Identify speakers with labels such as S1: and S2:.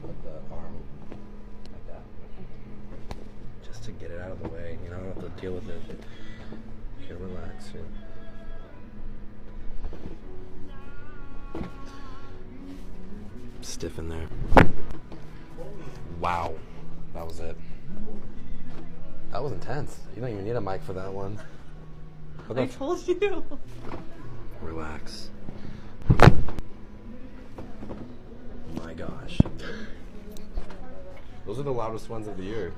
S1: with the arm like that. Just to get it out of the way, you know, I don't have to deal with it. You can relax. Yeah. Stiff in there. Wow. That was it. That was intense. You don't even need a mic for that one.
S2: I told you.
S1: Relax. My gosh. Those are the loudest ones of the year.